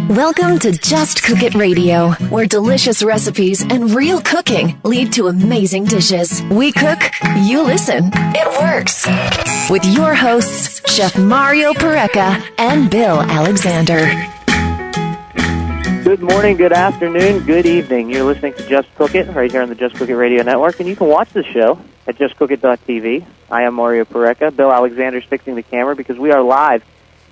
Welcome to Just Cook It Radio, where delicious recipes and real cooking lead to amazing dishes. We cook, you listen. It works. With your hosts, Chef Mario Pareca and Bill Alexander. Good morning, good afternoon, good evening. You're listening to Just Cook It right here on the Just Cook It Radio Network, and you can watch the show at justcookit.tv. I am Mario Pareca. Bill Alexander's fixing the camera because we are live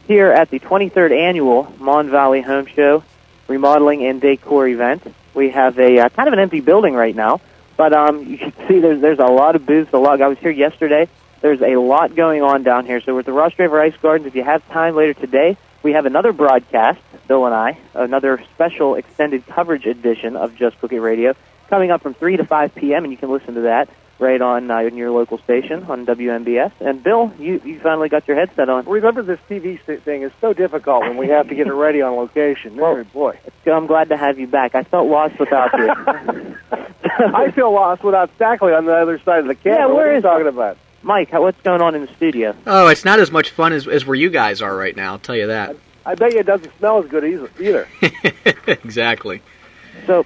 here at the 23rd annual Mon-Valley Home Show Remodeling and Decor event. We have a kind of an empty building right now, but you can see there's a lot of booths. I was here yesterday. There's a lot going on down here. So we're at the Ross Draver Ice Gardens. If you have time later today, we have another broadcast, Bill and I, another special extended coverage edition of Just Cook It Radio coming up from 3 to 5 p.m., and you can listen to that right on in your local station on WMBS. And Bill, you finally got your headset on. Remember, this TV thing is so difficult when we have to get it ready on location. Well, boy. I'm glad to have you back. I felt lost without you. I feel lost without Stackley on the other side of the camera. Yeah, what are you talking it? about? Mike, what's going on in the studio? Oh, it's not as much fun as where you guys are right now, I'll tell you that. I bet you it doesn't smell as good either. Exactly. So,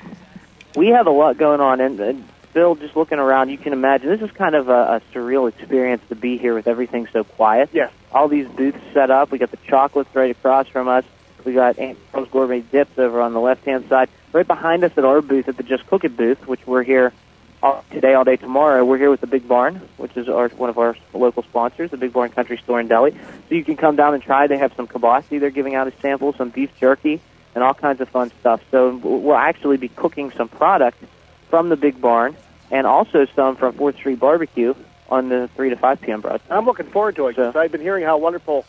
we have a lot going on, and Bill, just looking around, you can imagine this is kind of a surreal experience to be here with everything so quiet. Yes. All these booths set up. We got the chocolates right across from us. We got Aunt Carol's Gourmet Dips over on the left-hand side. Right behind us at our booth, at the Just Cook It booth, which we're here all day tomorrow, we're here with the Big Barn, which is one of our local sponsors, the Big Barn Country Store and Deli. So you can come down and try. They have some kibasi they're giving out as samples, some beef jerky, and all kinds of fun stuff. So we'll actually be cooking some product from the Big Barn, and also some from 4th Street Barbecue on the 3 to 5 p.m. broadcast. I'm looking forward to it, because I've been hearing how wonderful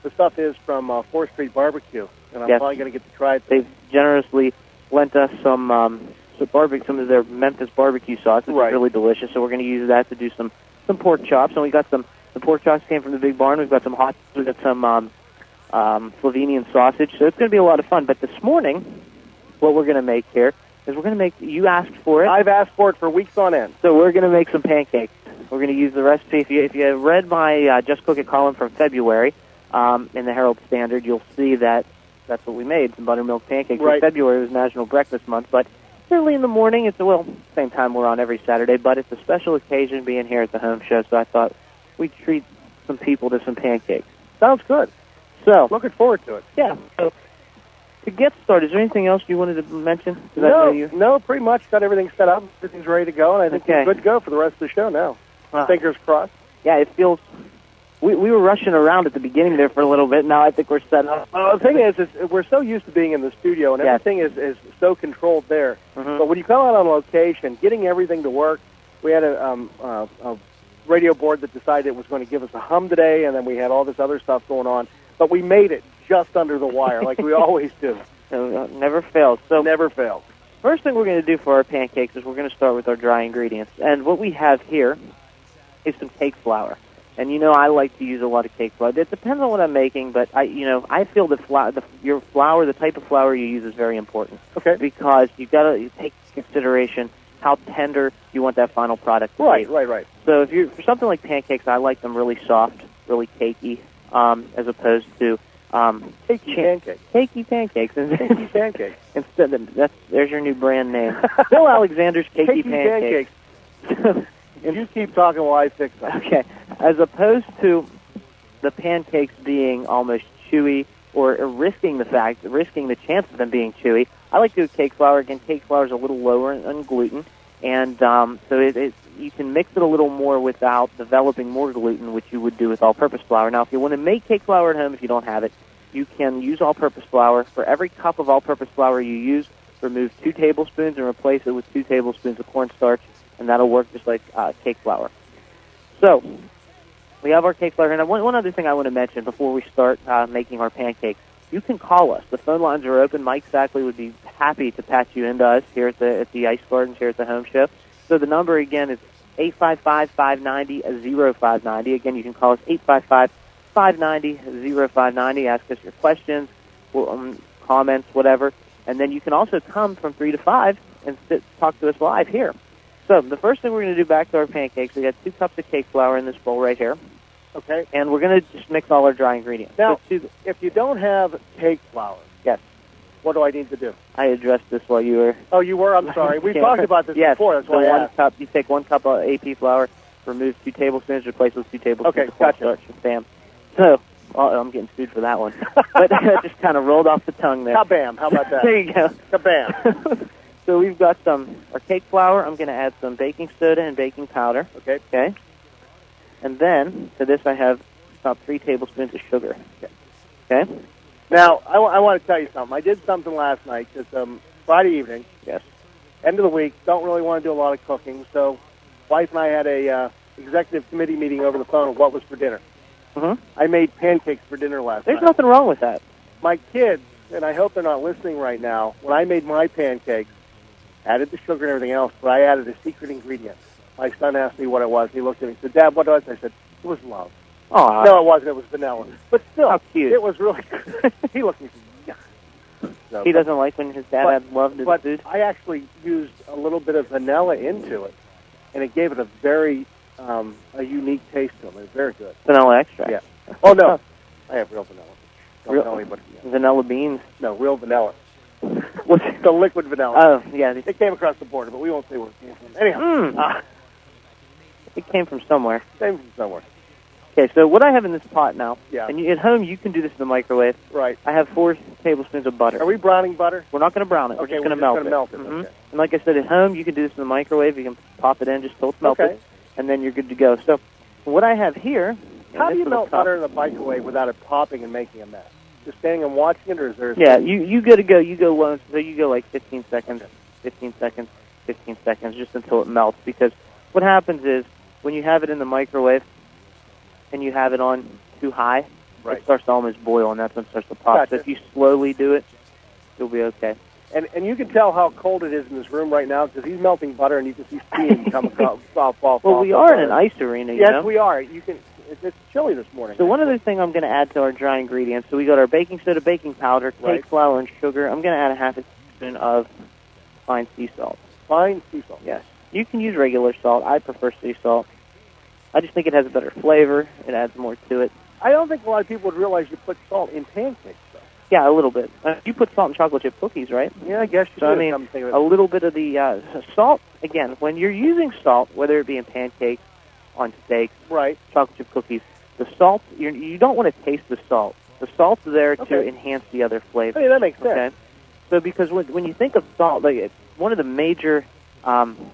the stuff is from 4th Street Barbecue, and I'm probably going to get to try it. They've generously lent us some of their Memphis barbecue sauce, which is really delicious, so we're going to use that to do some pork chops, and we got the pork chops came from the Big Barn. We've got some we've got some Slovenian sausage, so it's going to be a lot of fun. But this morning, what we're going to make here is we're going to make, you asked for it. I've asked for it for weeks on end. So we're going to make some pancakes. We're going to use the recipe. If you read my Just Cook It column from February in the Herald Standard, you'll see that that's what we made, some buttermilk pancakes. Right. February was National Breakfast Month, but early in the morning, same time we're on every Saturday, but it's a special occasion being here at the home show, so I thought we'd treat some people to some pancakes. Sounds good. So, looking forward to it. Yeah. So, to get started, is there anything else you wanted to mention? No, pretty much got everything set up. Everything's ready to go, and I think we're good to go for the rest of the show now. Fingers crossed. Yeah, it feels... We were rushing around at the beginning there for a little bit. Now I think we're set up. The thing is we're so used to being in the studio, and everything is so controlled there. Mm-hmm. But when you come out on location, getting everything to work, we had a radio board that decided it was going to give us a hum today, and then we had all this other stuff going on. But we made it just under the wire, like we always do. Never fails. So never fails. First thing we're going to do for our pancakes is we're going to start with our dry ingredients. And what we have here is some cake flour. And I like to use a lot of cake flour. It depends on what I'm making, but I feel that your flour, the type of flour you use, is very important. Okay. Because you take into consideration how tender you want that final product to be. Right. So for something like pancakes, I like them really soft, really cakey, as opposed to cakey pancakes. Cakey pancakes. Cakey pancakes. There's your new brand name, Bill Alexander's Cakey Pancakes. You keep talking while I fix them. Okay. As opposed to the pancakes being almost chewy or risking the chance of them being chewy, I like to do cake flour. Again, cake flour is a little lower in gluten, and so you can mix it a little more without developing more gluten, which you would do with all-purpose flour. Now, if you want to make cake flour at home, if you don't have it, you can use all-purpose flour. For every cup of all-purpose flour you use, remove 2 tablespoons and replace it with 2 tablespoons of cornstarch, and that'll work just like cake flour. So, we have our cake flour. And one other thing I want to mention before we start making our pancakes, you can call us. The phone lines are open. Mike Sackley would be happy to patch you into us here at the Ice Gardens here at the home show. So the number, again, is 855-590-0590. Again, you can call us 855-590-0590. Ask us your questions, comments, whatever. And then you can also come from 3 to 5 and talk to us live here. So the first thing we're going to do back to our pancakes, we got 2 cups of cake flour in this bowl right here. Okay. And we're going to just mix all our dry ingredients. Now, if you don't have cake flour, yes, What do I need to do? I addressed this while you were... Oh, you were? I'm sorry. We've talked about this yes, before. That's why I asked. Cup. You take 1 cup of AP flour, remove 2 tablespoons, replace with 2 tablespoons of cornstarch. Bam. So, I'm getting sued for that one. But it just kind of rolled off the tongue there. Kabam. How about that? There you go. Kabam. So we've got our cake flour. I'm going to add some baking soda and baking powder. Okay. And then, to this I have about 3 tablespoons of sugar. Okay? Now, I want to tell you something. I did something last night, because Friday evening, Yes. end of the week, don't really want to do a lot of cooking, so wife and I had a executive committee meeting over the phone of what was for dinner. Mm-hmm. I made pancakes for dinner last night. There's nothing wrong with that. My kids, and I hope they're not listening right now, when I made my pancakes, added the sugar and everything else, but I added a secret ingredient. My son asked me what it was. He looked at me and said, Dad, what was it? I said, it was love. Oh, No, it wasn't. It was vanilla. But still, how cute. it was really good. He looked at me and said, yeah. So, He doesn't like when his dad adds love to the but food? I actually used a little bit of vanilla into it, and it gave it a very a unique taste to it. It was very good. Vanilla extract. Yeah. Oh, no. I have real vanilla. Don't tell anybody. Yeah. Vanilla beans. No, real vanilla. What's the liquid vanilla? Oh, yeah. It came across the border, but we won't say where it came from. Anyhow, It came from somewhere. came from somewhere. Okay, so what I have in this pot now, Yeah. and at home you can do this in the microwave. Right. I have 4 tablespoons of butter. Are we browning butter? We're not going to brown it. Okay, we're just we're going to melt it. Okay. And like I said, at home you can do this in the microwave. You can pop it in just till it's melted, Okay. and then you're good to go. So what I have here... How do you this melt little cup- butter in the microwave without it popping and making a mess? Just standing and watching it, or is there... Yeah, you got to go. You go low, so you go like 15 seconds, 15 seconds, 15 seconds, just until it melts. Because what happens is when you have it in the microwave and you have it on too high, Right. it starts to almost boil, and that's when it starts to pop. Gotcha. So if you slowly do it, you'll be okay. And you can tell how cold it is in this room right now because he's melting butter and you can see steam come across. Well, we are in an ice arena, you Yes, know? we are. You can. It's chilly this morning. So one other thing I'm going to add to our dry ingredients, so we got our baking soda, baking powder, cake Right. flour, and sugar. I'm going to add a half a teaspoon of fine sea salt. Fine sea salt. Yes. You can use regular salt. I prefer sea salt. I just think it has a better flavor. It adds more to it. I don't think a lot of people would realize you put salt in pancakes, though. Yeah, a little bit. You put salt in chocolate chip cookies, right? Yeah, I guess you So, do. I mean, come to think of it. a little bit of the salt, again, when you're using salt, whether it be in pancakes, on steaks, Right. chocolate chip cookies, the salt, you don't want to taste the salt. The salt's there to Okay. enhance the other flavors. Hey, that makes sense. Okay? So because when you think of salt, like one of the major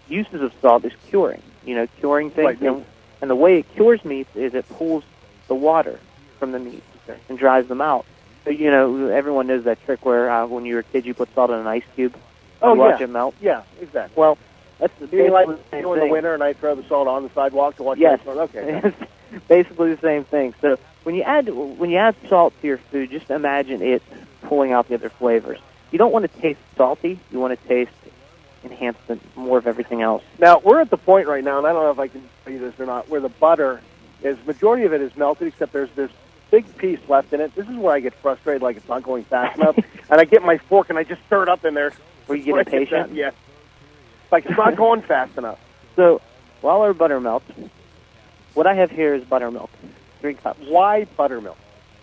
uses of salt is curing. You know, curing things. Right. And the way it cures meats is it pulls the water from the meat and dries them out. So, you know, everyone knows that trick where when you were a kid you put salt in an ice cube and watch it melt. Yeah, exactly. Well, that's You like basically the same in the thing. winter and I throw the salt on the sidewalk to watch Yes. it. Okay. It's basically the same thing. So when you add salt to your food, just imagine it pulling out the other flavors. You don't want to taste salty. You want to taste enhancement, more of everything else. Now, we're at the point right now, and I don't know if I can tell you this or not, where the butter is, majority of it is melted, except there's this big piece left in it. This is where I get frustrated, like it's not going fast enough. And I get my fork and I just stir it up in there. Where you get impatient? Yeah. Like it's not going fast enough. So while our butter melts, what I have here is buttermilk, 3 cups. Why buttermilk?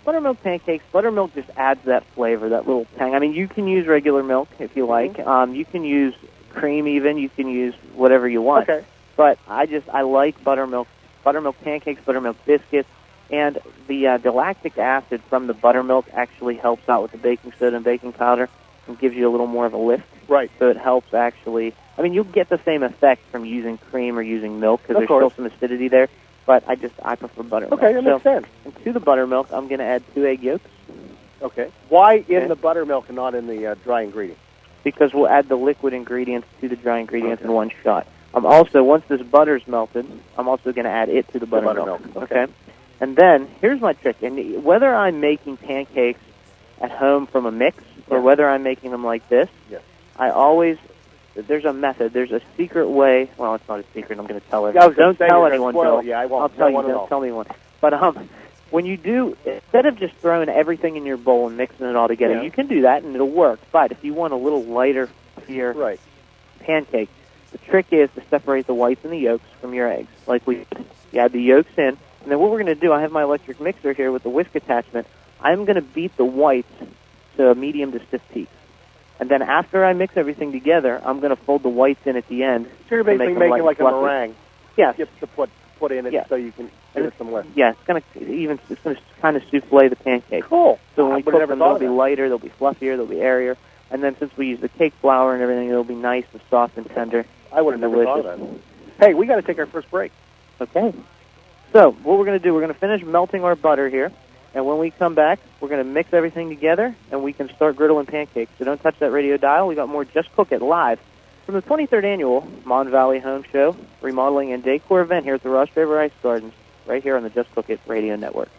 Buttermilk pancakes, buttermilk just adds that flavor, that little tang. I mean, you can use regular milk if you like. You can use cream even. You can use whatever you want. Okay. But I like buttermilk pancakes, buttermilk biscuits, and the lactic acid from the buttermilk actually helps out with the baking soda and baking powder and gives you a little more of a lift. Right. So it helps actually. I mean, you'll get the same effect from using cream or using milk because there's still some acidity there. But I prefer buttermilk. Okay, that makes sense. And to the buttermilk, I'm going to add 2 egg yolks. Okay. Why in the buttermilk and not in the dry ingredient? Because we'll add the liquid ingredients to the dry ingredients in one shot. I'm also, once this butter's melted, I'm also going to add it to the buttermilk. Okay. And then, here's my trick. And whether I'm making pancakes at home from a mix or whether I'm making them like this, there's a method. There's a secret way. Well, it's not a secret. I'm going to tell everyone. Don't tell anyone, Bill. Yeah, I won't. I'll tell you. Don't tell me one. But when you do, instead of just throwing everything in your bowl and mixing it all together, you can do that and it'll work. But if you want a little lighter, clear pancake, the trick is to separate the whites and the yolks from your eggs. Like you add the yolks in, and then what we're going to do, I have my electric mixer here with the whisk attachment. I'm going to beat the whites to a medium to stiff peak. And then after I mix everything together, I'm going to fold the whites in at the end. So you're basically making like a meringue. Yes. You have to put in it so you can give it some lift. Yeah, it's going to kind of souffle the pancakes. Cool. So when we cook them, they'll be lighter, they'll be fluffier, they'll be airier. And then since we use the cake flour and everything, it'll be nice and soft and tender. I would have never thought of that. Hey, we got to take our first break. Okay. So what we're going to do, we're going to finish melting our butter here. And when we come back, we're going to mix everything together, and we can start griddling pancakes. So don't touch that radio dial. We got more Just Cook It live from the 23rd annual Mon-Valley Home Show, Remodeling and Decor event here at the Ross Draver Ice Gardens, right here on the Just Cook It radio network.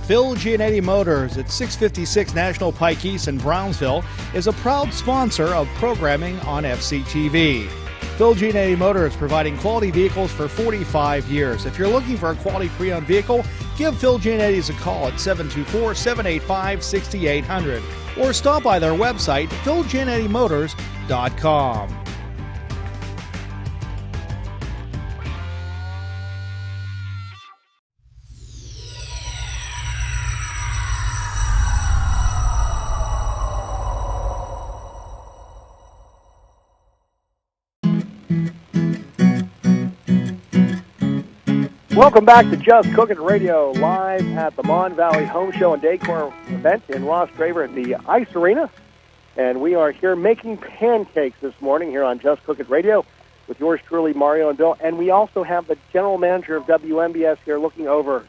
Phil Giannetti Motors at 656 National Pike East in Brownsville is a proud sponsor of programming on FCTV. Phil Giannetti Motors providing quality vehicles for 45 years. If you're looking for a quality pre-owned vehicle, give Phil Giannetti's a call at 724-785-6800 or stop by their website, philgiannettymotors.com. Welcome back to Just Cook It Radio, live at the Mon-Valley Home Show and Decor event in Ross Draver at the Ice Arena. And we are here making pancakes this morning here on Just Cook It Radio with yours truly, Mario and Bill. And we also have the general manager of WMBS here looking over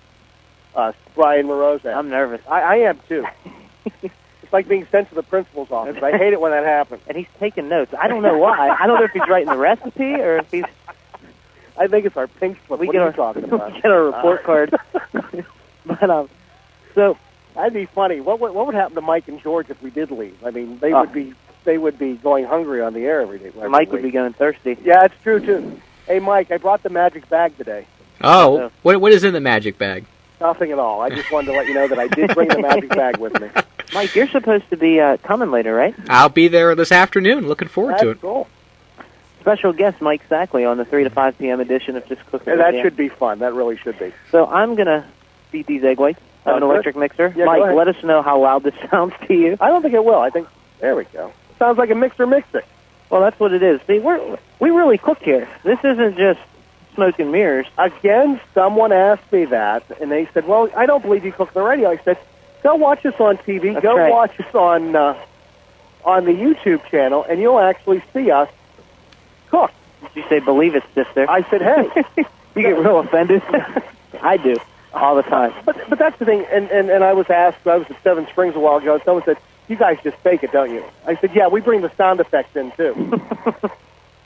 us, Brian Moroza. I'm nervous. I am, too. It's like being sent to the principal's office. I hate it when that happens. And he's taking notes. I don't know why. I don't know if he's writing the recipe or if he's... I think it's our pink slip. What are you talking about? We get our report card. But so that'd be funny. What would happen to Mike and George if we did leave? I mean, they would be going hungry on the air every day. Mike would be going thirsty. Yeah, it's true too. Hey, Mike, I brought the magic bag today. Oh, what is in the magic bag? Nothing at all. I just wanted to let you know that I did bring the magic bag with me. Mike, you're supposed to be coming later, right? I'll be there this afternoon. Looking forward to it. That's cool. Special guest Mike Sackley on the 3 to 5 p.m. edition of Just Cook It. Yeah, that should be fun. That really should be. So I'm going to beat these egg whites. I have an electric mixer. Yeah, Mike, let us know how loud this sounds to you. I don't think it will. I think, there we go. Sounds like a mixer mixer. Well, that's what it is. See, we really cook here. This isn't just smoke and mirrors. Again, someone asked me that, and they said, well, I don't believe you cook the radio. I said, go watch us on TV. That's go right. watch us on the YouTube channel, and you'll actually see us cook. Did you say believe it, sister? I said, hey. You get real offended? I do, all the time. But that's the thing, and I was asked, I was at Seven Springs a while ago, and someone said, you guys just fake it, don't you? I said, yeah, we bring the sound effects in, too.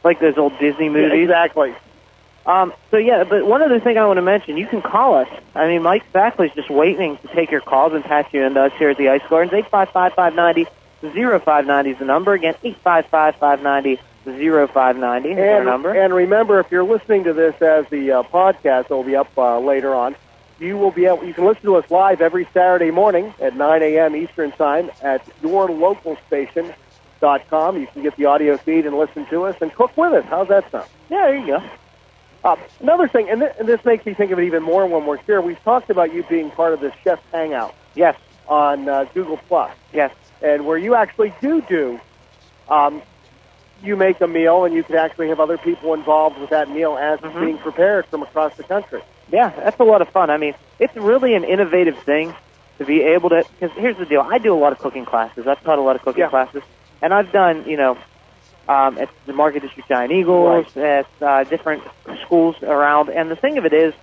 Like those old Disney movies? Yeah, exactly. So, yeah, but one other thing I want to mention, you can call us. I mean, Mike Sackley's just waiting to take your calls and pass you into us here at the Ice Gardens. 855-590-0590 is the number. Again, 855-590-0590 is our number. And remember, if you're listening to this as the podcast, it'll be up later on. You can listen to us live every Saturday morning at 9 a.m. Eastern Time at yourlocalstation.com. You can get the audio feed and listen to us and cook with us. How's that sound? Yeah, there you go. Another thing, and this makes me think of it even more when we're here, we've talked about you being part of this Chef's Hangout. Yes. On Google+. Yes. And where you actually do you make a meal, and you can actually have other people involved with that meal as it's being prepared from across the country. Yeah, that's a lot of fun. I mean, it's really an innovative thing to be able to, because here's the deal. I do a lot of cooking classes. I've taught a lot of cooking classes. And I've done, at the Market District Giant Eagles, at different schools around. And the thing of it is,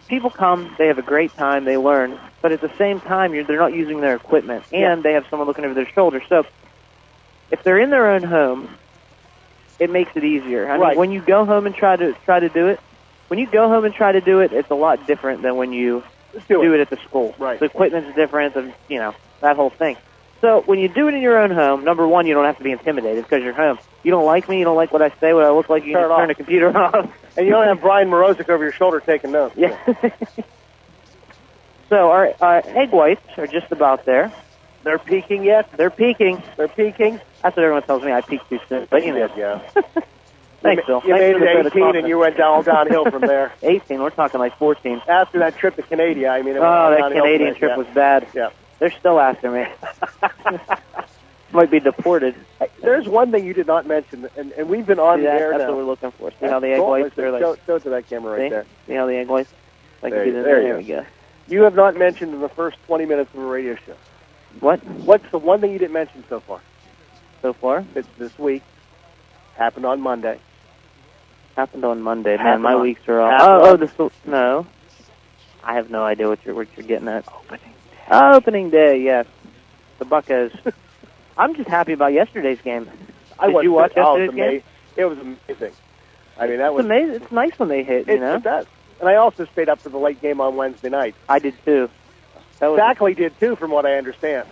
people come, they have a great time, they learn, but at the same time, they're not using their equipment, and they have someone looking over their shoulder. So if they're in their own home, it makes it easier. I mean, when you go home and try to do it, it's a lot different than when you do it at the school. Right. The equipment's different, and that whole thing. So when you do it in your own home, number one, you don't have to be intimidated because you're home. You don't like me, you don't like what I say, what I look like, you can just turn the computer off. And you don't have Brian Morozic over your shoulder taking notes. Yeah. So our egg whites are just about there. They're peaking yet? They're peaking. They're peaking? That's what everyone tells me. I peaked too soon. But yeah. Thanks, Bill. You made it 18 and you went downhill from there. 18? We're talking like 14. After that trip to Canada, I mean... that Canadian trip was bad. Yeah. They're still after me. Might be deported. There's one thing you did not mention, and we've been on the air That's now. what we're looking for. See how the egg whites are like... Show it to that camera right there. See how the egg whites... There we go. You have not mentioned in the first 20 minutes of a radio show. What? What's the one thing you didn't mention so far? So far? It's this week. Happened on Monday. Happened on Monday. Man, my weeks are all... No. I have no idea what you're getting at. Opening day, yes. The Buccos. I'm just happy about yesterday's game. Did you watch yesterday's game? It was amazing. I mean, that was amazing. It's nice when they hit, you know? It does. And I also stayed up for the late game on Wednesday night. I did, too. Exactly did, too, from what I understand.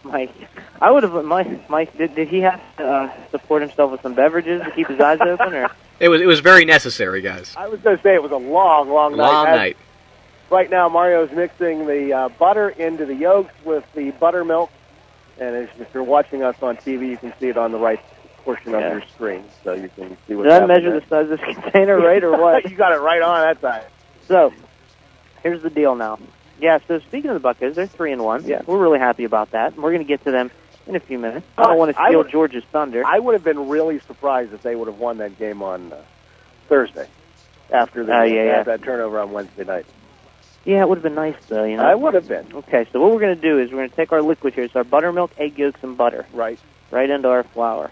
Mike, I would have... Mike, did he have to support himself with some beverages to keep his eyes open, or... It was very necessary, guys. I was going to say it was a long night. Long night. Right now, Mario's mixing the butter into the yolks with the buttermilk. And if you're watching us on TV, you can see it on the right portion of your screen. So you can see what's happening. Did I measure the size of this container right, or what? You got it right on that side. So, here's the deal now. Yeah, so speaking of the Buccos, they're 3-1. Yeah. We're really happy about that. We're going to get to them in a few minutes. I don't want to steal George's thunder. I would have been really surprised if they would have won that game on Thursday after that turnover on Wednesday night. Yeah, it would have been nice, though, you know. I would have been. Okay, so what we're going to do is we're going to take our liquid here. It's our buttermilk, egg yolks, and butter. Right. Right into our flour.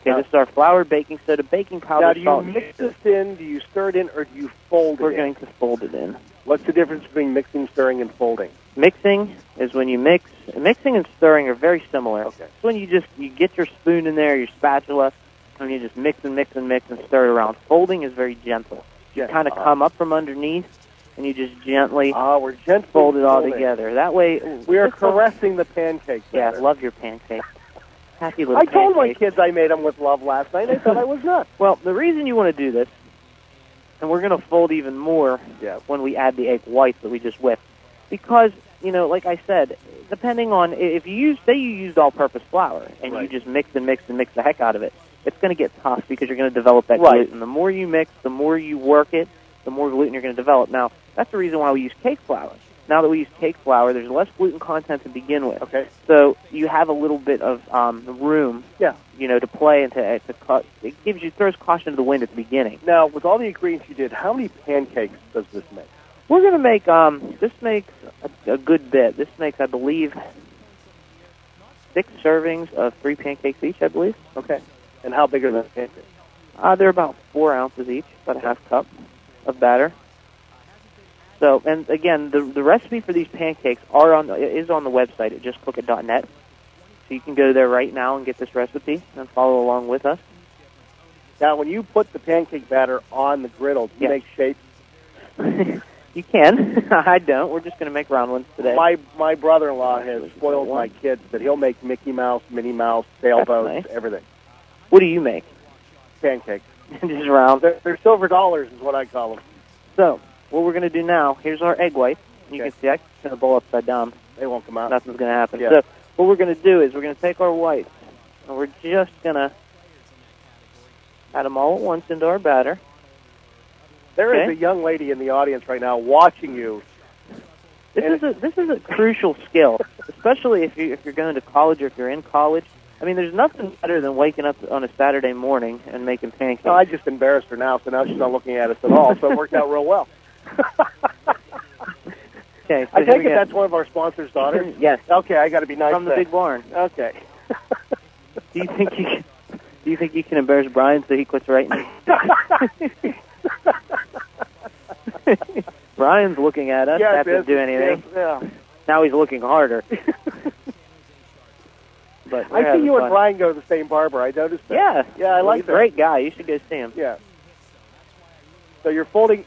Okay, this is our flour, baking soda, baking powder, now, do you salt. mix this in, do you stir it in, or do you fold it in? We're going to fold it in. What's the difference between mixing, stirring, and folding? Mixing is when you mix. Mixing and stirring are very similar. Okay. It's when you get your spoon in there, your spatula, and you just mix and stir it around. Folding is very gentle. You kind of come up from underneath, and you just gently we're gently fold it all together. That way... We are caressing the pancakes. Yeah, I love your pancakes. Happy little pancakes. I told my kids I made them with love last night. They thought I was nuts. Well, the reason you want to do this, and we're going to fold even more when we add the egg whites that we just whipped, because, you know, like I said, depending on... If you used all-purpose flour, and you just mix and mix the heck out of it, it's going to get tough because you're going to develop that gluten. The more you mix, the more you work it, the more gluten you're going to develop. Now, that's the reason why we use cake flour. Now that we use cake flour, there's less gluten content to begin with. Okay. So you have a little bit of room, you know, to play and to cut. It throws caution to the wind at the beginning. Now, with all the ingredients you did, how many pancakes does this make? We're going to make, this makes a good bit. This makes, I believe, 6 servings of 3 pancakes each, I believe. Okay. And how big are the pancakes? They're about 4 ounces each, about a half cup of batter. So, and again, the recipe for these pancakes is on the website at justcookit.net. So you can go there right now and get this recipe and follow along with us. Now, when you put the pancake batter on the griddle, do you make shapes? You can. I don't. We're just going to make round ones today. My brother-in-law has spoiled my kids that he'll make Mickey Mouse, Minnie Mouse, sailboats, everything. What do you make? Pancakes. Just round. They're silver dollars is what I call them. So, what we're going to do now, here's our egg white. You can see I can turn the bowl upside down. They won't come out. Nothing's going to happen. Yeah. So what we're going to do is we're going to take our whites, and we're just going to add them all at once into our batter. There is a young lady in the audience right now watching you. This is a crucial skill, especially if you're going to college or if you're in college. I mean, there's nothing better than waking up on a Saturday morning and making pancakes. No, I just embarrassed her now, so now she's not looking at us at all, so it worked out real well. Okay, so I take it that's one of our sponsors' daughters? Yes. Okay, I got to be nice. From the big barn. Okay. Do you think you can embarrass Brian so he quits writing? Brian's looking at us after to do anything. Yeah. Now he's looking harder. But I see you and Brian go to the same barber. I noticed that. Yeah. Yeah, I like that. He's a great guy. You should go see him. Yeah. So you're folding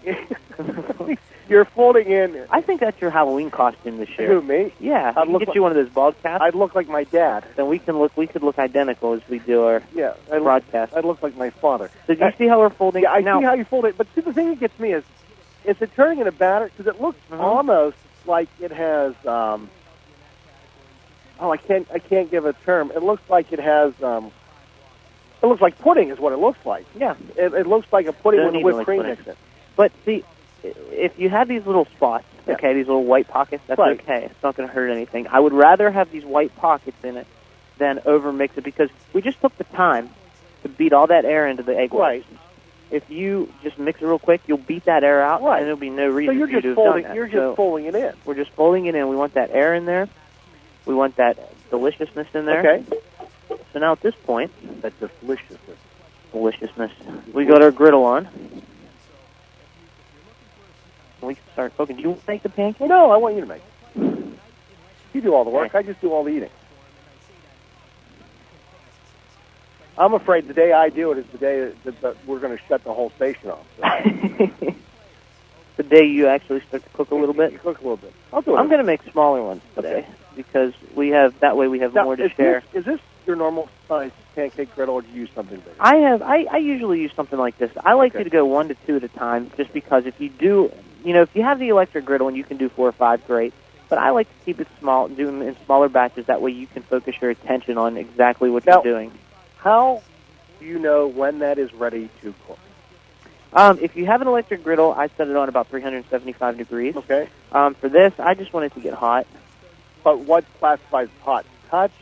you're folding in. I think that's your Halloween costume this year. Who, me? Yeah. I can get you one of those bald caps. I'd look like my dad. Then we could look identical as we do our broadcast. I'd look like my father. Did you see how we're folding? Yeah, I see how you fold it. But see, the thing that gets me is it turning in a batter? Because it looks almost like it has. I can't give a term. It looks like it has. It looks like pudding is what it looks like. Yeah. It looks like a pudding with whipped cream mix it. But see, if you have these little spots, Yeah. okay, these little white pockets, that's Right. okay. It's not going to hurt anything. I would rather have these white pockets in it than over-mix it because we just took the time to beat all that air into the egg whites. Right. If you just mix it real quick, you'll beat that air out, Right. and there'll be no So reason you're for you just to have folding. done that. You're So just folding it in. we're just folding it in. We want that air in there. We want that deliciousness in there. Okay. So now at this point, That's just deliciousness, we got our griddle on. We can start cooking. Do you want to make the pancakes? No, I want you to make it. You do all the work. Okay. I just do all the eating. I'm afraid the day I do it is the day that we're going to shut the whole station off. So. The day you actually start to cook a little bit. You cook a little bit. I'll do it. I'm going to make smaller ones today because we have Now, more to share. Is this your normal size pancake griddle, or do you use something bigger? I usually use something like this. I like Okay. to go 1 to 2 at a time, just because if you do, if you have the electric griddle and you can do 4 or 5, great. But I like to keep it small, do them in smaller batches. That way you can focus your attention on exactly what Now- you're doing. How do you know when that is ready to cook? If you have an electric griddle, I set it on about 375 degrees. Okay. For this, I just want it to get hot. But what classifies hot? Touch?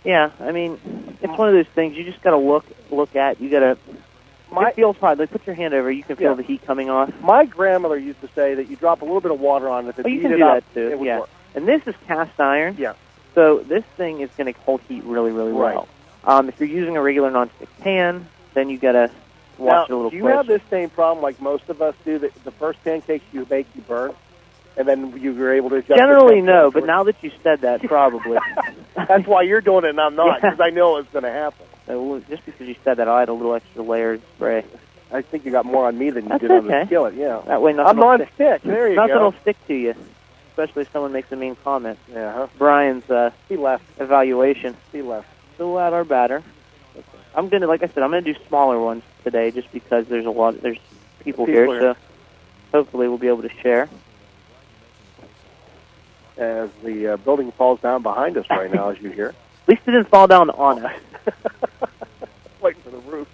Yeah, I mean, it's one of those things you just got to look at. You got to. It feels hot. Like put your hand over, you can feel Yeah. the heat coming off. My grandmother used to say that you drop a little bit of water on it. If Oh, you heat can it do up, that too. It would Yeah, work. and this is cast iron. Yeah. So this thing is going to hold heat really, really Right. well. If you're using a regular nonstick pan, then you got to watch Now, it a little do you closer. have this same problem like most of us do? That the first pancakes you bake, you burn, and then you're able to adjust. Generally, the no, but now that you said that, probably. That's why you're doing it and I'm not, Yeah. because I know it's going to happen. Just because you said that, I'll add a little extra layer of spray. I think you got more on me than you That's did on the okay. skillet. Yeah. That way, I'm nothing will stick. non-stick. There you Nothing go. will stick to you, especially if someone makes a mean comment. Yeah. Huh? Brian's He left. evaluation. He left. So we'll add our batter. I'm gonna, like I said, I'm gonna do smaller ones today, just because there's people here, so hopefully we'll be able to share. As the building falls down behind us right now, as you hear. At least it didn't fall down on us. Waiting for the roof.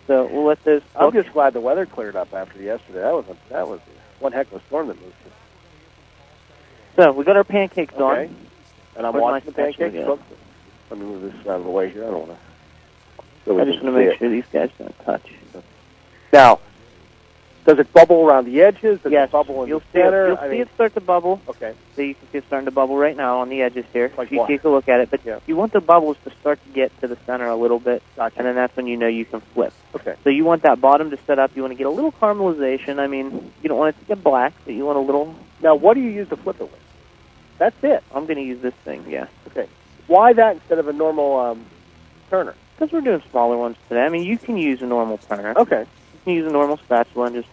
So we'll let those. I'm just glad the weather cleared up after yesterday. That was one heck of a storm that moved. So we got our pancakes Okay. on. And I'm Where's my watching the pancakes spatula cook. Let me move this out of the way here. I don't want to. I just want to make sure these guys don't touch. Now, does it bubble around the edges? Does Yes, it bubble in you'll the see it. center? You'll see it start to bubble. Okay. So you can see it starting to bubble right now on the edges here. Like if you what? take a look at it, but Yeah. you want the bubbles to start to get to the center a little bit, Gotcha. and then that's when you know you can flip. Okay. So you want that bottom to set up. You want to get a little caramelization. I mean, you don't want it to get black, but you want a little. Now, what do you use to flip it with? That's it. I'm going to use this thing, yeah. Okay. Why that instead of a normal turner? Because we're doing smaller ones today. I mean, you can use a normal turner. Okay. You can use a normal spatula and just.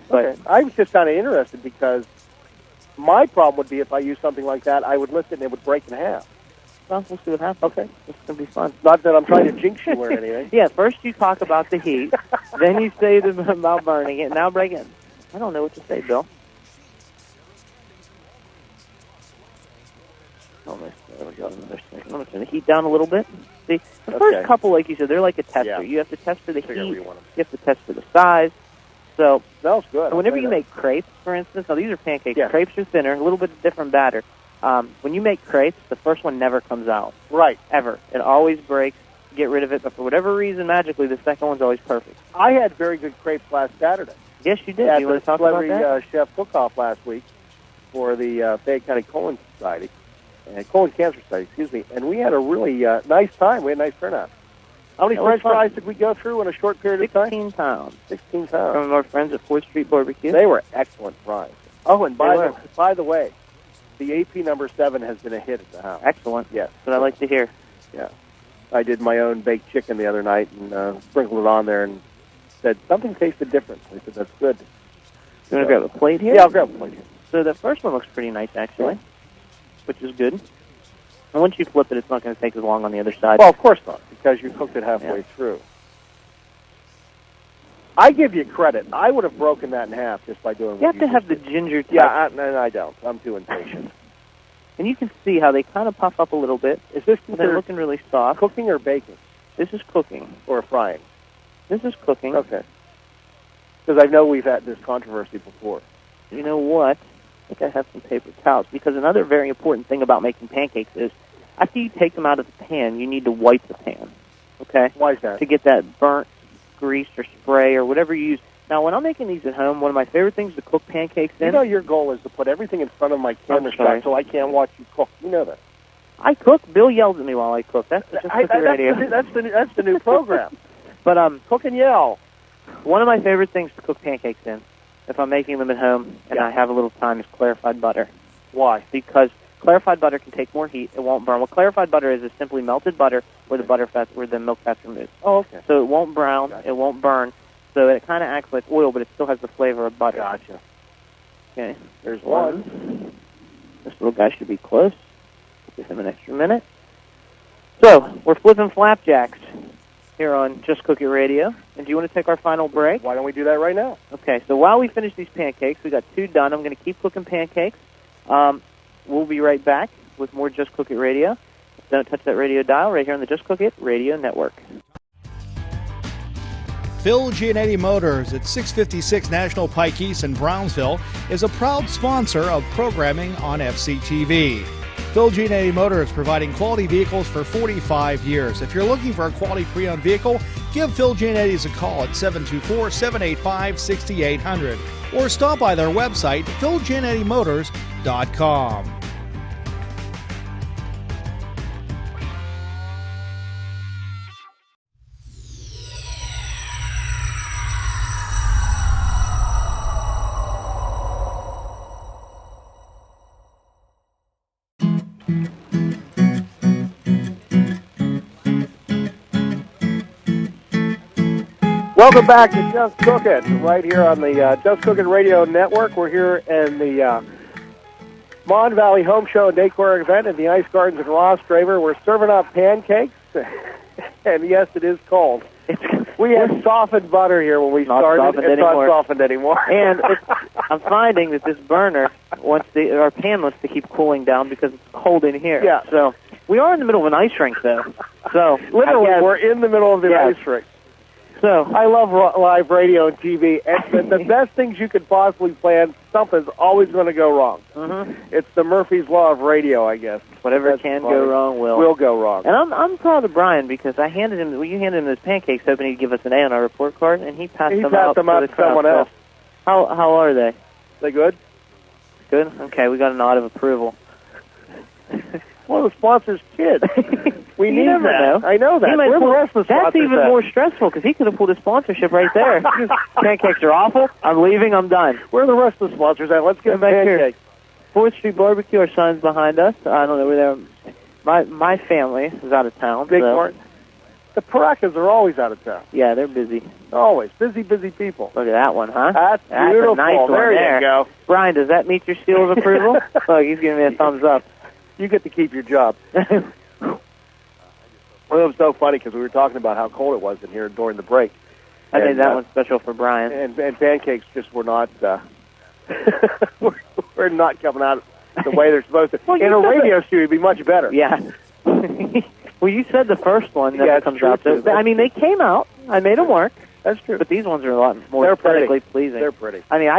But Okay. I was just kind of interested because my problem would be if I used something like that, I would lift it and it would break in half. well, we'll see what happens. Okay. It's going to be fun. Not that I'm trying to jinx you or anything. Yeah, first you talk about the heat, then you say about burning it, now break it. I don't know what to say, Bill. Almost. There we go. Another second. I'm going to turn the heat down a little bit. See, the first Okay. couple, like you said, they're like a tester. Yeah. You have to test for the Figure heat. where you want 'em. You have to test for the size. So Smells good. whenever I'll you say make crepes, for instance, now these are pancakes. Yeah. Crepes are thinner, a little bit different batter. When you make crepes, the first one never comes out, that. Right. ever. It always breaks. Get rid of it, but for whatever reason, magically, the second one's always perfect. I had very good crepes last Saturday. Yes, you did. At You the want to talk about Celebrity that? Chef Cook-Off last week for the Fayette County Colon Society, Colon Cancer Society, excuse me, and we had a really nice time. We had a nice turnout. How many That was French fun. fries did we go through in a short period of time? 16 pounds 16 pounds. from our friends at 4th Street Barbecue. They were excellent fries. Oh, and They were. by the way, the AP number 7 has been a hit at the house. Excellent. Yes. That's what I like to hear. Yeah. I did my own baked chicken the other night and sprinkled it on there and said something tasted different. I said, that's good. You want to grab a plate here? Yeah, I'll grab a plate here. So the first one looks pretty nice, actually, which is good. And once you flip it, it's not going to take as long on the other side. Well, of course not, because you cooked it halfway Yeah. through. I give you credit. I would have broken that in half just by doing you what have to you have the just did. ginger touch. Yeah, and I don't. I'm too impatient. And you can see how they kind of puff up a little bit. Is this They're considered looking really soft. cooking or baking This is cooking. or frying? This is cooking. Okay. Because I know we've had this controversy before. You know what? I think I have some paper towels, because another very important thing about making pancakes is after you take them out of the pan, you need to wipe the pan, okay? Why is that? To get that burnt grease or spray or whatever you use. Now, when I'm making these at home, one of my favorite things to cook pancakes in... You know your goal is to put everything in front of my camera shot so I can't watch you cook. You know that. I cook. Bill yells at me while I cook. That's just cooking radio. That's the new program. But cook and yell. One of my favorite things to cook pancakes in, if I'm making them at home and I have a little time, is clarified butter. Why? Because clarified butter can take more heat. It won't burn. What clarified butter is simply melted butter where the milk fat's removed. Oh, okay. So it won't brown. Gotcha. It won't burn. So it kind of acts like oil, but it still has the flavor of butter. Gotcha. Okay. There's one. This little guy should be close. Give him an extra minute. So we're flipping flapjacks here on Just Cook It Radio. And do you want to take our final break? Why don't we do that right now? Okay, so while we finish these pancakes, we got 2 done. I'm going to keep cooking pancakes. We'll be right back with more Just Cook It Radio. Don't touch that radio dial right here on the Just Cook It Radio Network. Phil Giannetti Motors at 656 National Pike East in Brownsville is a proud sponsor of programming on FCTV. Phil Giannetti Motors providing quality vehicles for 45 years. If you're looking for a quality pre-owned vehicle, give Phil Giannetti's a call at 724-785-6800 or stop by their website, philgiannettymotors.com. Welcome back to Just Cook It, right here on the Just Cook It Radio Network. We're here in the Mon-Valley Home Show and Decor event at the Ice Gardens in Ross Draver. We're serving up pancakes, and yes, it is cold. We had softened butter here when we started. It's not softened anymore. And I'm finding that this burner our pan wants to keep cooling down because it's cold in here. Yeah. So we are in the middle of an ice rink, though. So literally, we're in the middle of the ice rink. So I love live radio and TV, and the best things you could possibly plan, something's always going to go wrong. Mm-hmm. It's the Murphy's Law of radio, I guess. Whatever can go wrong will go wrong. And I'm proud of Brian because you handed him those pancakes hoping he'd give us an A on our report card, and he passed them out to someone else. How are they? They good? Good? Okay, we got a nod of approval. One of the sponsors' kids. We need that. Know. I know that. Where the rest of the That's even more stressful because he could have pulled a sponsorship right there. Pancakes are awful. I'm leaving. I'm done. Where are the rest of the sponsors at? Let's get back pancakes. Here. 4th Street Barbecue, our sign's behind us. I don't know where they're. My family is out of town. Big part. The Paracas are always out of town. Yeah, they're busy. Always. Busy people. Look at that one, huh? That's beautiful. A nice one there you go. Brian, does that meet your seal of approval? Look, he's giving me a thumbs up. You get to keep your job. Well, it was so funny because we were talking about how cold it was in here during the break. I made that one special for Brian. And pancakes just were not, we're not coming out the way they're supposed to. In a radio studio, it'd be much better. Yeah. Well, you said the first one that comes out. I mean, they came out. I made them work. That's true. But these ones are a lot more aesthetically pleasing. They're pretty. I mean,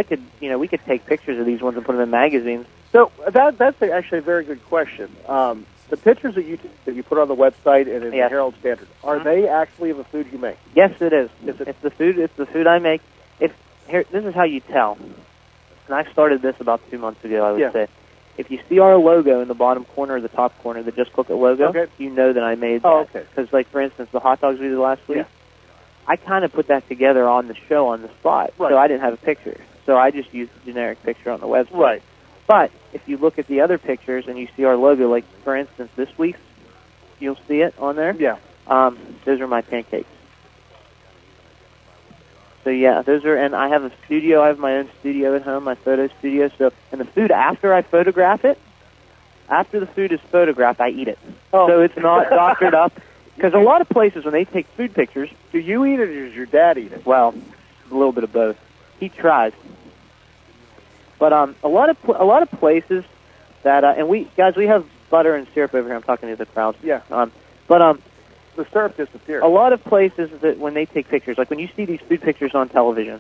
we could take pictures of these ones and put them in magazines. So that's actually a very good question. The pictures that you put on the website and in the Herald Standard, are they actually of the food you make? Yes, it is. It's the food. It's the food I make. This is how you tell. And I started this about 2 months ago. I would say, if you see our logo in the bottom corner or the top corner, the Just Cook It logo, you know that I made that. Oh, okay. Because, like for instance, the hot dogs we did last week, I kind of put that together on the show on the spot. Right. So I didn't have a picture. So I just used a generic picture on the website. Right. But if you look at the other pictures and you see our logo, like for instance this week's, you'll see it on there. Yeah. Those are my pancakes. So yeah, those are, and I have a studio. I have my own studio at home, my photo studio. So, and the food after I photograph it, after the food is photographed, I eat it. Oh. So it's not doctored up. Because a lot of places when they take food pictures, do you eat it or does your dad eat it? Well, a little bit of both. He tries. But a lot of places that and we have butter and syrup over here. I'm talking to the crowd. Yeah. But The syrup disappears. A lot of places that when they take pictures, like when you see these food pictures on television,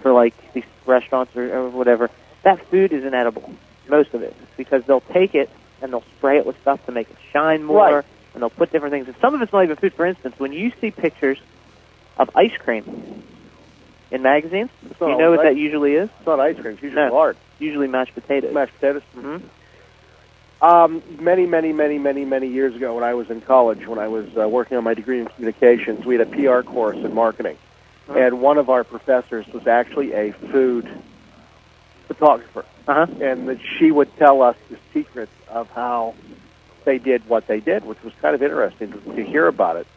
for like these restaurants or whatever, that food is inedible, most of it, because they'll take it and they'll spray it with stuff to make it shine more, and they'll put different things. And some of it's not even food. For instance, when you see pictures of ice cream in magazines, do you know what that usually is? It's not ice cream. It's usually lard. Usually mashed potatoes. Mashed potatoes? Mm-hmm. Many years ago when I was in college, when I was working on my degree in communications, we had a PR course in marketing. Uh-huh. And one of our professors was actually a food photographer. Uh-huh. And that she would tell us the secrets of how they did what they did, which was kind of interesting to hear about it.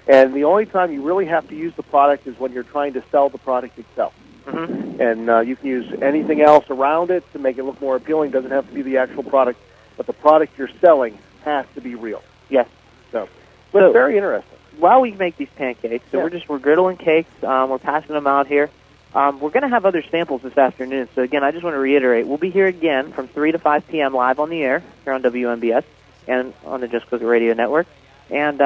And the only time you really have to use the product is when you're trying to sell the product itself. Mm-hmm. And you can use anything else around it to make it look more appealing. It doesn't have to be the actual product, but the product you're selling has to be real. Yes. So it's very interesting. While we make these pancakes, we're griddling cakes. We're passing them out here. We're going to have other samples this afternoon. So again, I just want to reiterate, we'll be here again from 3 to 5 p.m. live on the air here on WMBS and on the Just Cook It Radio Network. And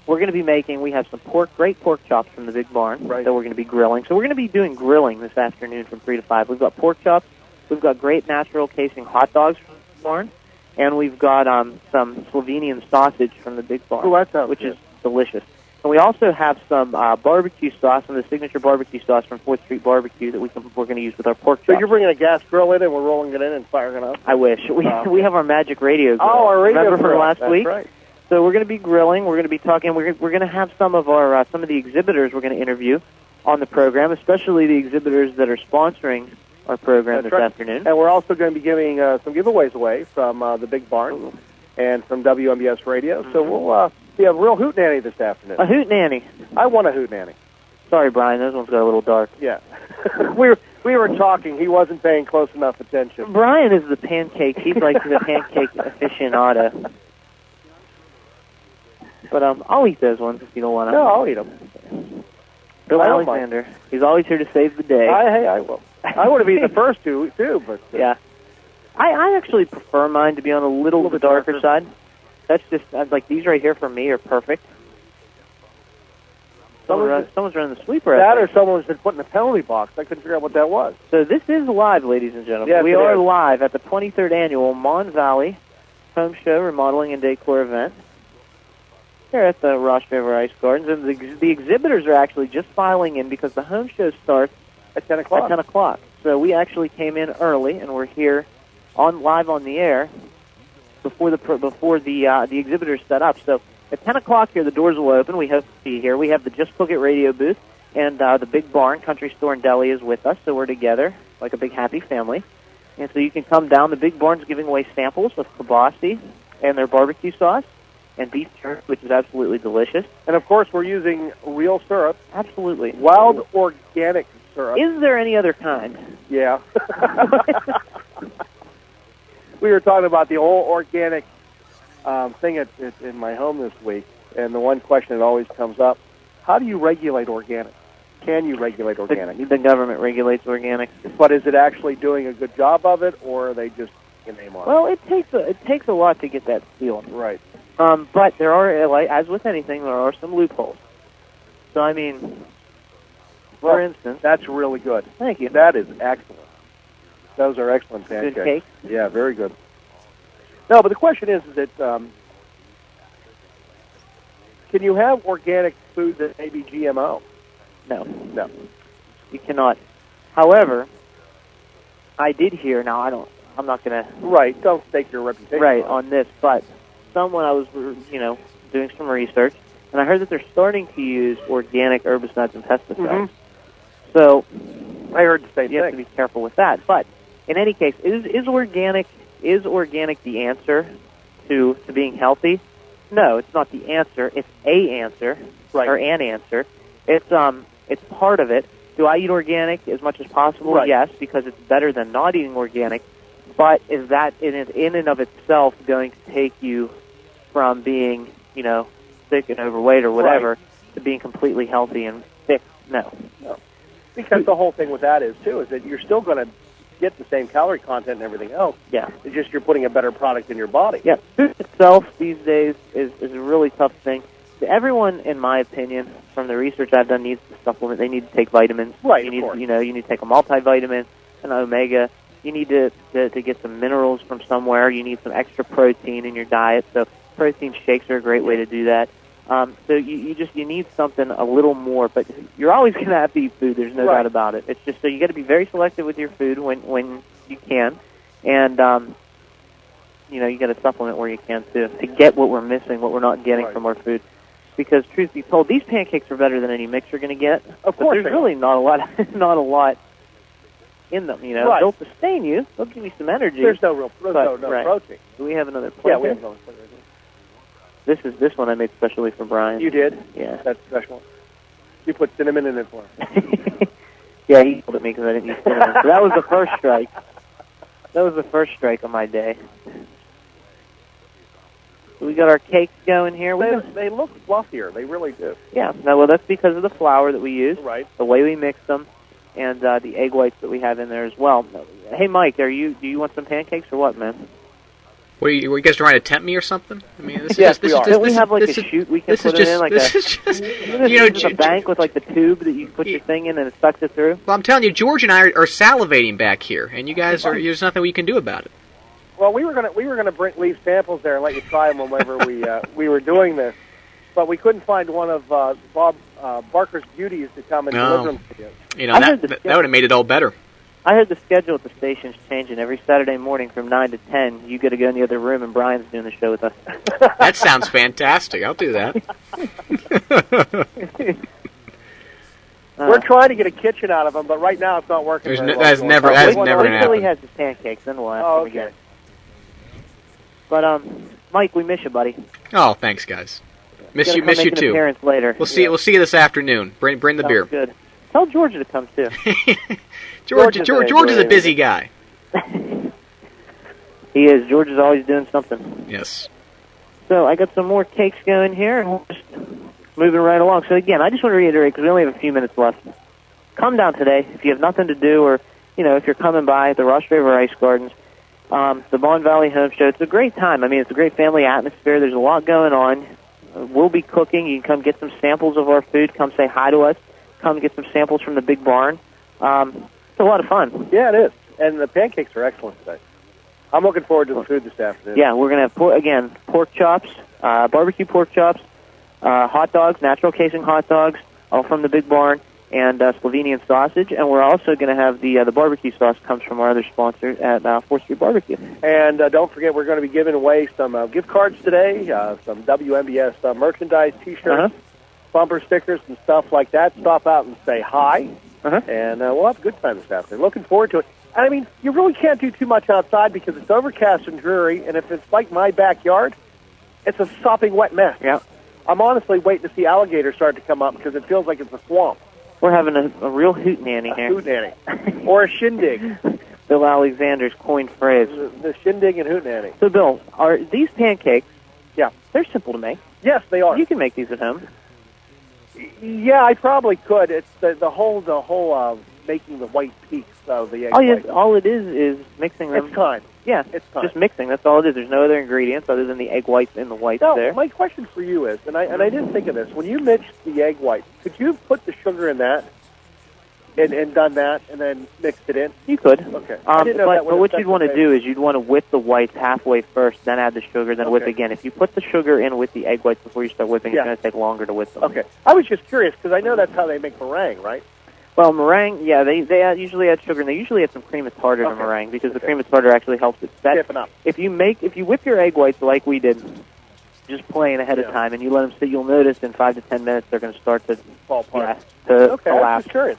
we're going to be we have some great pork chops from the Big Barn that we're going to be grilling. So we're going to be doing grilling this afternoon from 3 to 5. We've got pork chops. We've got great natural casing hot dogs from the Big Barn. And we've got some Slovenian sausage from the Big Barn, which is delicious. And we also have some barbecue sauce, some of the signature barbecue sauce from 4th Street Barbecue that we're going to use with our pork chops. So you're bringing a gas grill in and we're rolling it in and firing it up? I wish. We have our magic radio grill. Oh, our radio Remember grill. from last That's week? Right. So we're going to be grilling. We're going to be talking. We're going to have some of the exhibitors we're going to interview on the program, especially the exhibitors that are sponsoring our program this afternoon. And we're also going to be giving some giveaways away from the Big Barn and from WMBS Radio. Mm-hmm. So we'll be a real hootenanny this afternoon. A hootenanny. I want a hootenanny. Sorry, Brian. Those ones got a little dark. Yeah. we were talking. He wasn't paying close enough attention. Brian is the pancake. He's like the pancake aficionado. But I'll eat those ones if you don't want to. No, I'll eat them. Bill Alexander. He's always here to save the day. I will. I would have eaten the first two, too. But yeah. I actually prefer mine to be on a little bit darker side. That's just, like, these right here for me are perfect. Someone's running the sweeper. That or someone's been put in the penalty box. I couldn't figure out what that was. So this is live, ladies and gentlemen. Yes, we are live at the 23rd Annual Mon-Valley Home Show Remodeling and Decor event here at the Rosh River Ice Gardens. And the exhibitors are actually just filing in because the home show starts at 10 o'clock. At 10 o'clock. So we actually came in early, and we're here live on the air before the exhibitors set up. So at 10 o'clock here, the doors will open. We hope to see you here. We have the Just Cook It radio booth, and the Big Barn Country Store and Deli is with us, so we're together like a big happy family. And so you can come down. The Big Barn's giving away samples of kibasi and their barbecue sauce and beef jerky, which is absolutely delicious. And, of course, we're using real syrup. Absolutely. Wild organic syrup. Is there any other kind? Yeah. We were talking about the whole organic thing in my home this week, and the one question that always comes up, how do you regulate organic? Can you regulate organic? The government regulates organic. But is it actually doing a good job of it, or are they just in name on it? Well, it takes a lot to get that seal. Right. But there are, like, as with anything, there are some loopholes. So, I mean, for instance... That's really good. Thank you. That is excellent. Those are excellent pancakes. Good cake? Yeah, very good. No, but the question is that can you have organic food that may be GMO? No. You cannot. However, I did hear, now I'm not going to... Right, don't stake your reputation on this, but someone I was, doing some research, and I heard that they're starting to use organic herbicides and pesticides. Mm-hmm. So I heard the same thing. You have to be careful with that. But in any case, is organic the answer to being healthy? No, it's not the answer. It's a answer, or an answer. It's part of it. Do I eat organic as much as possible? Right. Yes, because it's better than not eating organic. But is that in and of itself going to take you from being, sick and overweight or whatever to being completely healthy and fit? No. Because the whole thing with that is that you're still going to get the same calorie content and everything else. Yeah. It's just you're putting a better product in your body. Yeah. Food itself these days is a really tough thing. everyone, in my opinion, from the research I've done, needs to supplement. They need to take vitamins. Right, You of need, course. you need to take a multivitamin, an omega. You need to get some minerals from somewhere. You need some extra protein in your diet. So protein shakes are a great way to do that. So you need something a little more, but you're always going to have to eat food. There's no doubt about it. It's just so you got to be very selective with your food when you can, and you got to supplement where you can too to get what we're missing, what we're not getting from our food. Because truth be told, these pancakes are better than any mix you're going to get. Of course, but there's really not a lot in them. They'll sustain you. They'll give you some energy. There's no real protein. Do we have another plate? Yeah, we have another plate right here. This one I made specially for Brian. You did? Yeah. That's special. You put cinnamon in it for him. Yeah, he yelled at me because I didn't use cinnamon. So that was the first strike. That was the first strike of my day. So we got our cakes going here. They look fluffier. They really do. Yeah. Well, that's because of the flour that we use, Right. the way we mix them, and the egg whites that we have in there as well. Hey, Mike, do you want some pancakes or what, man? Were you guys trying to tempt me or something? I mean, this Yes, is we are. Don't we have like a chute we can put it in? Like this is just, a bank with like the tube that you put your thing in and it sucks it through? Well, I'm telling you, George and I are salivating back here, and you guys there's nothing we can do about it. Well, we were gonna leave samples there and let you try them whenever we were doing this, but we couldn't find one of Bob Barker's beauties to come and deliver them to you. That would have made it all better. I heard the schedule at the station's changing. Every Saturday morning from 9 to 10, you got to go in the other room, and Brian's doing the show with us. That sounds fantastic. I'll do that. We're trying to get a kitchen out of them, but right now it's not working. That's never going to Until he happen. has his pancakes, then we'll ask him okay. again. But Mike, we miss you, buddy. Oh, thanks, guys. Miss you Make an too. appearance later. We'll see you this afternoon. Bring the Sounds beer. Good. Tell Georgia to come too. George is a busy guy. He is. George is always doing something. Yes. So I got some more cakes going here, and we're just moving right along. So again, I just want to reiterate, because we only have a few minutes left. Come down today if you have nothing to do, or if you're coming by the Ross River Ice Gardens, the Mon-Valley Home Show. It's a great time. I mean, it's a great family atmosphere. There's a lot going on. We'll be cooking. You can come get some samples of our food. Come say hi to us. Come get some samples from the big barn. It's a lot of fun. Yeah, it is. And the pancakes are excellent today. I'm looking forward to the food this afternoon. Yeah, we're going to have, pork chops, barbecue pork chops, hot dogs, natural casing hot dogs, all from the big barn, and Slovenian sausage. And we're also going to have the barbecue sauce comes from our other sponsor at 4th Street Barbecue. And don't forget, we're going to be giving away some gift cards today, some WMBS merchandise, T-shirts, bumper stickers, and stuff like that. Stop out and say hi, and we'll have a good time this afternoon. Looking forward to it. And, I mean, you really can't do too much outside because it's overcast and dreary, and if it's like my backyard, it's a sopping wet mess. Yeah. I'm honestly waiting to see alligators start to come up because it feels like it's a swamp. We're having a real hootenanny here. Hootenanny. Or a shindig. Bill Alexander's coined phrase. The shindig and hootenanny. So, Bill, are these pancakes, yeah, they're simple to make. Yes, they are. You can make these at home. Yeah, I probably could. It's the whole making the white peaks of the egg white. All it is mixing them. It's time. Yeah, it's time. Just mixing. That's all it is. There's no other ingredients other than the egg whites and the whites there. My question for you is, and I didn't think of this, when you mixed the egg whites, could you have put the sugar in that and done that and then mixed it in? You could. Okay. But what you'd want to do is you'd want to whip the whites halfway first, then add the sugar, then whip again. If you put the sugar in with the egg whites before you start whipping, it's going to take longer to whip them. Okay. I was just curious because I know that's how they make meringue, right? Well, meringue, yeah, they usually add sugar, and they usually add some cream of tartar to meringue because the cream of tartar actually helps it set. Stiffen up. If you whip your egg whites like we did, just plain ahead of time, and you let them sit, you'll notice in 5 to 10 minutes they're going to start to fall apart. To I was collapse. just curious.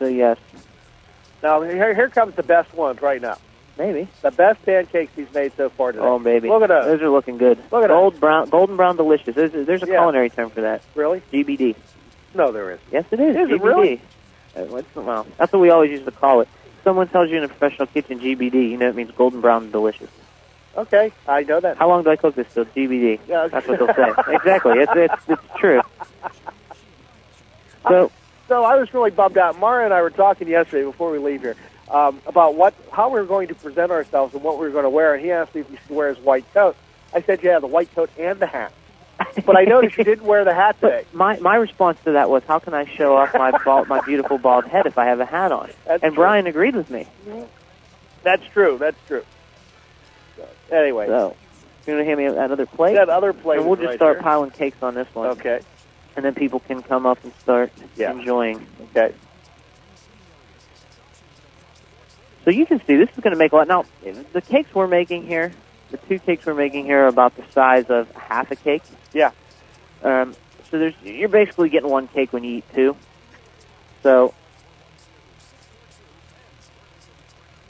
So yes. Now here comes the best ones right now. Maybe the best pancakes he's made so far today. Oh, baby! Look at those. Those are looking good. Look at golden brown delicious. There's a culinary term for that. Really? GBD. No, there is. Yes, it is. Is GBD. it really? Well, that's what we always used to call it. If someone tells you in a professional kitchen GBD, you know it means golden brown and delicious. Okay, I know that. How long do I cook this till? GBD. Yeah. That's what they'll say. Exactly. It's true. So I was really bummed out. Mara and I were talking yesterday before we leave here about how we were going to present ourselves and what we were going to wear. And he asked me if we should wear his white coat. I said, yeah, the white coat and the hat. but I noticed you didn't wear the hat today. My response to that was, how can I show off my beautiful bald head if I have a hat on? That's and true. Brian agreed with me. That's true. So, anyway. So, you're going to hand me another plate? That other plate. And we'll just right start here. piling cakes on this one. Okay. And then people can come up and start enjoying. Okay. So you can see this is going to make a lot. Now, the cakes we're making here, the 2 cakes we're making here are about the size of half a cake. Yeah. So you're basically getting 1 cake when you eat 2. So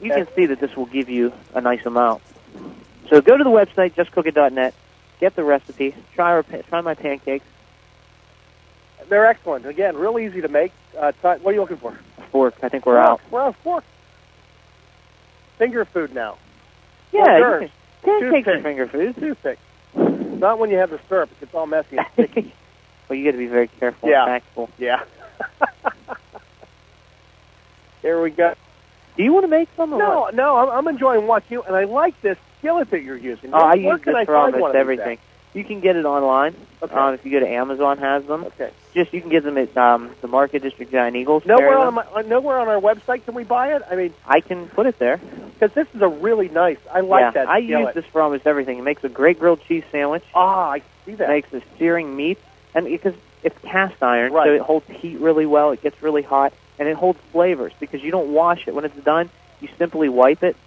you can see that this will give you a nice amount. So go to the website, justcookit.net, get the recipe, try my pancakes. They're excellent. Again, real easy to make. What are you looking for? A fork. I think we're out. We're out of fork. Finger food now. Yeah, pancakes are Toothpick. finger food. Toothpick. Not when you have the syrup. It gets all messy and sticky. Well, you got to be very careful Yeah. and tactful. Yeah. Here we go. Do you want to make some? Or what? No. I'm enjoying watching you, and I like this skillet that you're using. I Where use can this I for find one almost of these everything. You can get it online. Okay. If you go to Amazon, has them. Okay. You can get them at the Market District Giant Eagles. Nowhere on our website can we buy it? I mean, I can put it there. because this is a really nice. I like that. I skillet. use this for almost everything. It makes a great grilled cheese sandwich. I see that. It makes a searing meat, and because it's cast iron, Right. so it holds heat really well. It gets really hot, and it holds flavors because you don't wash it when it's done. You simply wipe it.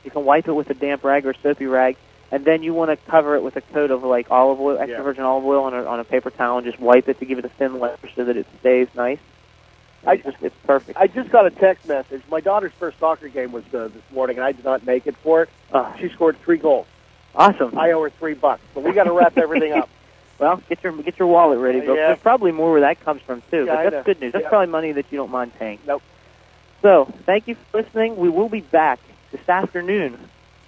You can wipe it with a damp rag or soapy rag, and then you want to cover it with a coat of like olive oil, extra virgin olive oil, on a paper towel, and just wipe it to give it a thin layer so that it stays nice. It's perfect. I just got a text message. My daughter's first soccer game was this morning, and I did not make it for it. She scored 3 goals. Awesome. I owe her $3, so we got to wrap everything up. Well, get your wallet ready, Bill. Yeah. There's probably more where that comes from too. Yeah, But that's good news. That's probably money that you don't mind paying. Nope. So, thank you for listening. We will be back this afternoon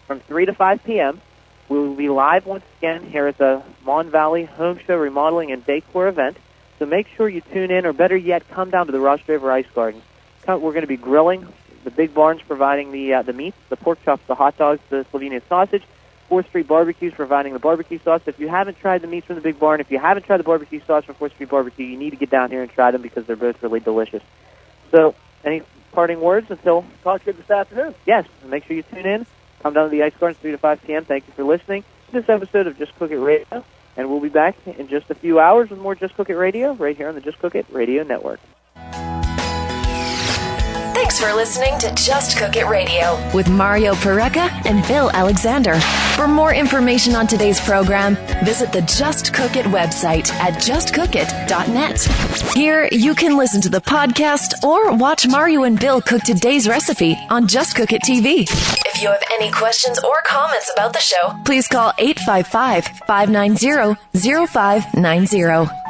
from 3 to 5 p.m. We will be live once again here at the Mon-Valley Home Show Remodeling and Decor event. So make sure you tune in, or better yet, come down to the Ross Draver Ice Garden. We're going to be grilling. The Big Barn's providing the meats, the pork chops, the hot dogs, the Slovenian sausage. 4th Street Barbecue's providing the barbecue sauce. If you haven't tried the meats from the Big Barn, if you haven't tried the barbecue sauce from 4th Street Barbecue, you need to get down here and try them because they're both really delicious. So, any parting words until... Talk to you this afternoon. Yes, make sure you tune in. Come down to the Ice Garden 3 to 5 p.m. Thank you for listening to this episode of Just Cook It Radio. And we'll be back in just a few hours with more Just Cook It Radio right here on the Just Cook It Radio Network. Thanks for listening to Just Cook It Radio with Mario Pareca and Bill Alexander. For more information on today's program, visit the Just Cook It website at justcookit.net. Here, you can listen to the podcast or watch Mario and Bill cook today's recipe on Just Cook It TV. If you have any questions or comments about the show, please call 855-590-0590.